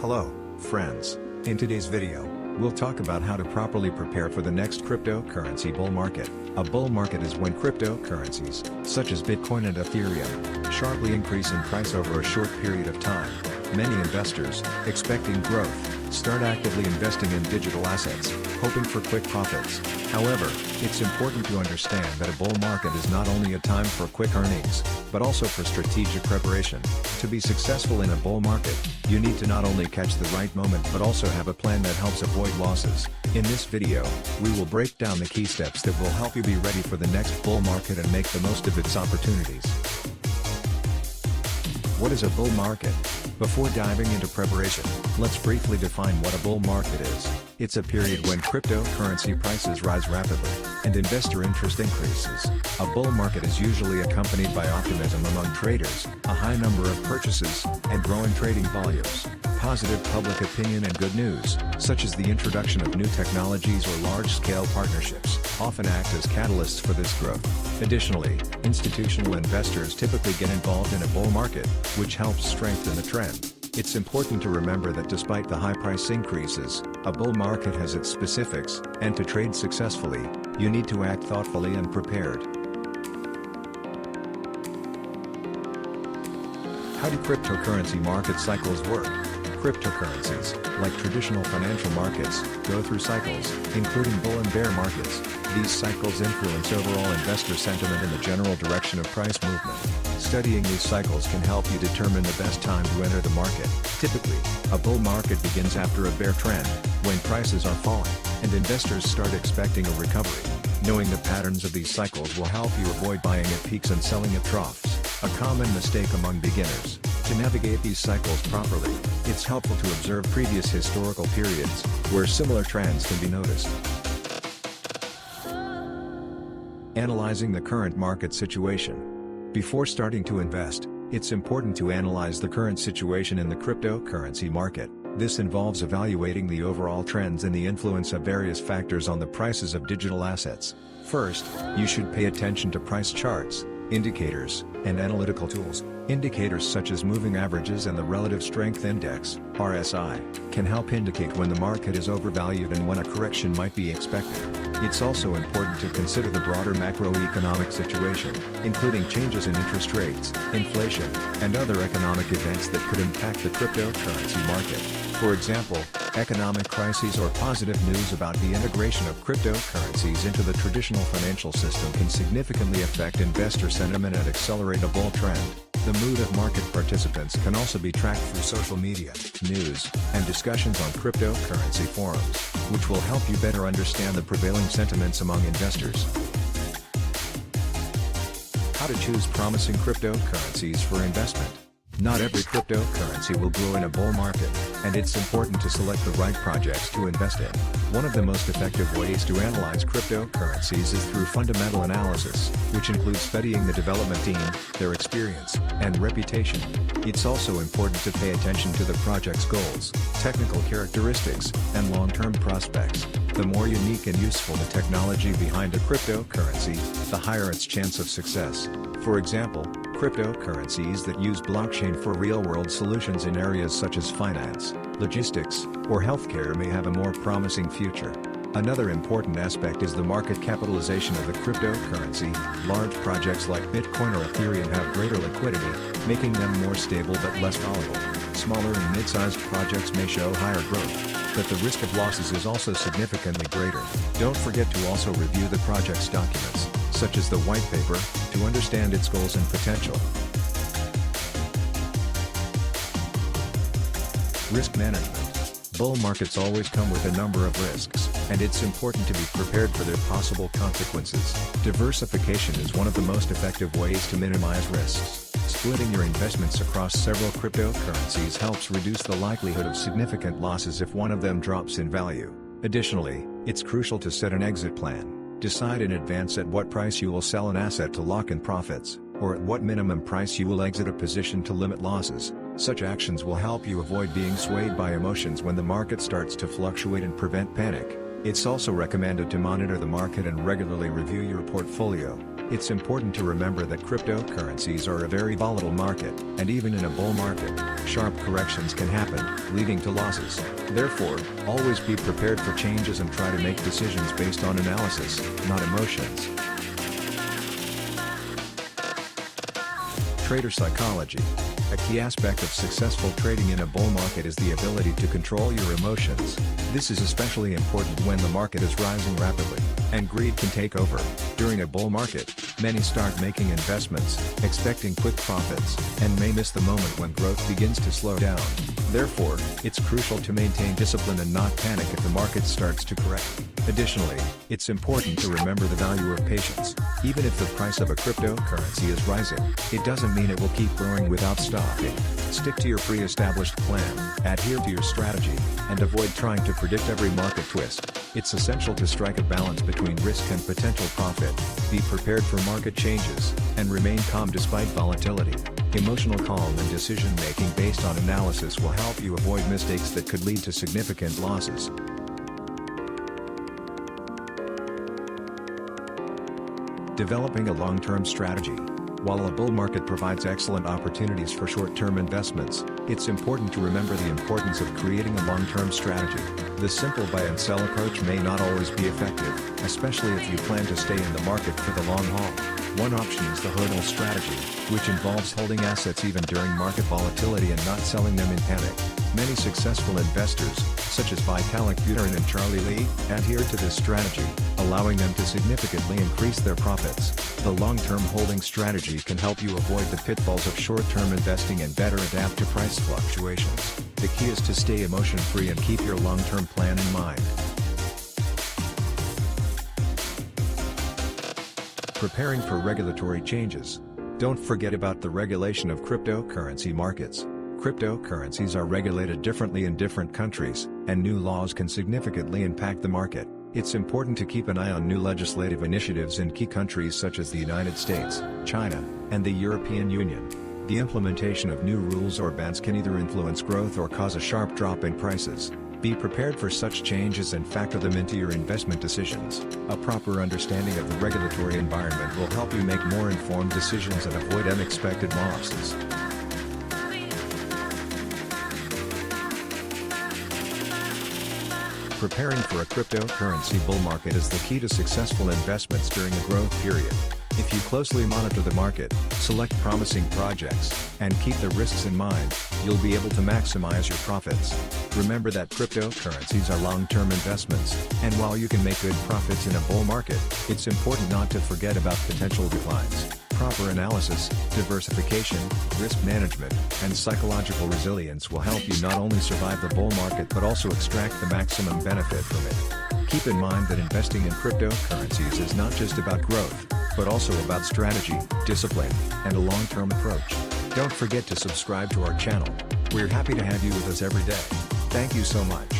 Hello, friends. In today's video, we'll talk about how to properly prepare for the next cryptocurrency bull market. A bull market is when cryptocurrencies, such as Bitcoin and Ethereum, sharply increase in price over a short period of time. Many investors, expecting growth, start actively investing in digital assets, hoping for quick profits. However, it's important to understand that a bull market is not only a time for quick earnings, but also for strategic preparation. To be successful in a bull market, you need to not only catch the right moment but also have a plan that helps avoid losses. In this video, we will break down the key steps that will help you be ready for the next bull market and make the most of its opportunities. What is a bull market? Before diving into preparation, let's briefly define what a bull market is. It's a period when cryptocurrency prices rise rapidly, and investor interest increases. A bull market is usually accompanied by optimism among traders, a high number of purchases, and growing trading volumes. Positive public opinion and good news, such as the introduction of new technologies or large-scale partnerships, often act as catalysts for this growth. Additionally, institutional investors typically get involved in a bull market, which helps strengthen the trend. It's important to remember that despite the high price increases, a bull market has its specifics, and to trade successfully, you need to act thoughtfully and prepared. How do cryptocurrency market cycles work? Cryptocurrencies, like traditional financial markets, go through cycles, including bull and bear markets. These cycles influence overall investor sentiment and the general direction of price movement. Studying these cycles can help you determine the best time to enter the market. Typically, a bull market begins after a bear trend, when prices are falling, and investors start expecting a recovery. Knowing the patterns of these cycles will help you avoid buying at peaks and selling at troughs, a common mistake among beginners. To navigate these cycles properly, it's helpful to observe previous historical periods, where similar trends can be noticed. Analyzing the current market situation. Before starting to invest, it's important to analyze the current situation in the cryptocurrency market. This involves evaluating the overall trends and the influence of various factors on the prices of digital assets. First, you should pay attention to price charts, indicators, and analytical tools. Indicators such as moving averages and the Relative Strength Index, RSI, can help indicate when the market is overvalued and when a correction might be expected. It's also important to consider the broader macroeconomic situation, including changes in interest rates, inflation, and other economic events that could impact the cryptocurrency market. For example, economic crises or positive news about the integration of cryptocurrencies into the traditional financial system can significantly affect investor sentiment and accelerate a bull trend. The mood of market participants can also be tracked through social media, news, and discussions on cryptocurrency forums, which will help you better understand the prevailing sentiments among investors. How to choose promising cryptocurrencies for investment. Not every cryptocurrency will grow in a bull market, and it's important to select the right projects to invest in. One of the most effective ways to analyze cryptocurrencies is through fundamental analysis, which includes studying the development team, their experience, and reputation. It's also important to pay attention to the project's goals, technical characteristics, and long-term prospects. The more unique and useful the technology behind a cryptocurrency, the higher its chance of success. For example, cryptocurrencies that use blockchain for real-world solutions in areas such as finance, logistics, or healthcare may have a more promising future. Another important aspect is the market capitalization of the cryptocurrency. Large projects like Bitcoin or Ethereum have greater liquidity, making them more stable but less volatile. Smaller and mid-sized projects may show higher growth, but the risk of losses is also significantly greater. Don't forget to also review the project's documents, such as the white paper, to understand its goals and potential. Risk management. Bull markets always come with a number of risks, and it's important to be prepared for their possible consequences. Diversification is one of the most effective ways to minimize risks. Splitting your investments across several cryptocurrencies helps reduce the likelihood of significant losses if one of them drops in value. Additionally, it's crucial to set an exit plan. Decide in advance at what price you will sell an asset to lock in profits, or at what minimum price you will exit a position to limit losses. Such actions will help you avoid being swayed by emotions when the market starts to fluctuate and prevent panic. It's also recommended to monitor the market and regularly review your portfolio. It's important to remember that cryptocurrencies are a very volatile market, and even in a bull market, sharp corrections can happen, leading to losses. Therefore, always be prepared for changes and try to make decisions based on analysis, not emotions. Trader psychology. A key aspect of successful trading in a bull market is the ability to control your emotions. This is especially important when the market is rising rapidly, and greed can take over. During a bull market, many start making investments, expecting quick profits, and may miss the moment when growth begins to slow down. Therefore, it's crucial to maintain discipline and not panic if the market starts to correct. Additionally, it's important to remember the value of patience. Even if the price of a cryptocurrency is rising, it doesn't mean it will keep growing without stopping. Stick to your pre-established plan, adhere to your strategy, and avoid trying to predict every market twist. It's essential to strike a balance between risk and potential profit, be prepared for market changes, and remain calm despite volatility. Emotional calm and decision-making based on analysis will help you avoid mistakes that could lead to significant losses. Developing a long-term strategy. While a bull market provides excellent opportunities for short-term investments, it's important to remember the importance of creating a long-term strategy. The simple buy and sell approach may not always be effective, especially if you plan to stay in the market for the long haul. One option is the hodl strategy, which involves holding assets even during market volatility and not selling them in panic. Many successful investors, such as Vitalik Buterin and Charlie Lee, adhere to this strategy, allowing them to significantly increase their profits. The long-term holding strategy can help you avoid the pitfalls of short-term investing and better adapt to price fluctuations. The key is to stay emotion-free and keep your long-term plan in mind. Preparing for regulatory changes. Don't forget about the regulation of cryptocurrency markets. Cryptocurrencies are regulated differently in different countries, and new laws can significantly impact the market. It's important to keep an eye on new legislative initiatives in key countries such as the United States, China, and the European Union. The implementation of new rules or bans can either influence growth or cause a sharp drop in prices. Be prepared for such changes and factor them into your investment decisions. A proper understanding of the regulatory environment will help you make more informed decisions and avoid unexpected losses. Preparing for a cryptocurrency bull market is the key to successful investments during a growth period. If you closely monitor the market, select promising projects, and keep the risks in mind, you'll be able to maximize your profits. Remember that cryptocurrencies are long-term investments, and while you can make good profits in a bull market, it's important not to forget about potential declines. Proper analysis, diversification, risk management, and psychological resilience will help you not only survive the bull market but also extract the maximum benefit from it. Keep in mind that investing in cryptocurrencies is not just about growth, but also about strategy, discipline, and a long-term approach. Don't forget to subscribe to our channel. We're happy to have you with us every day. Thank you so much.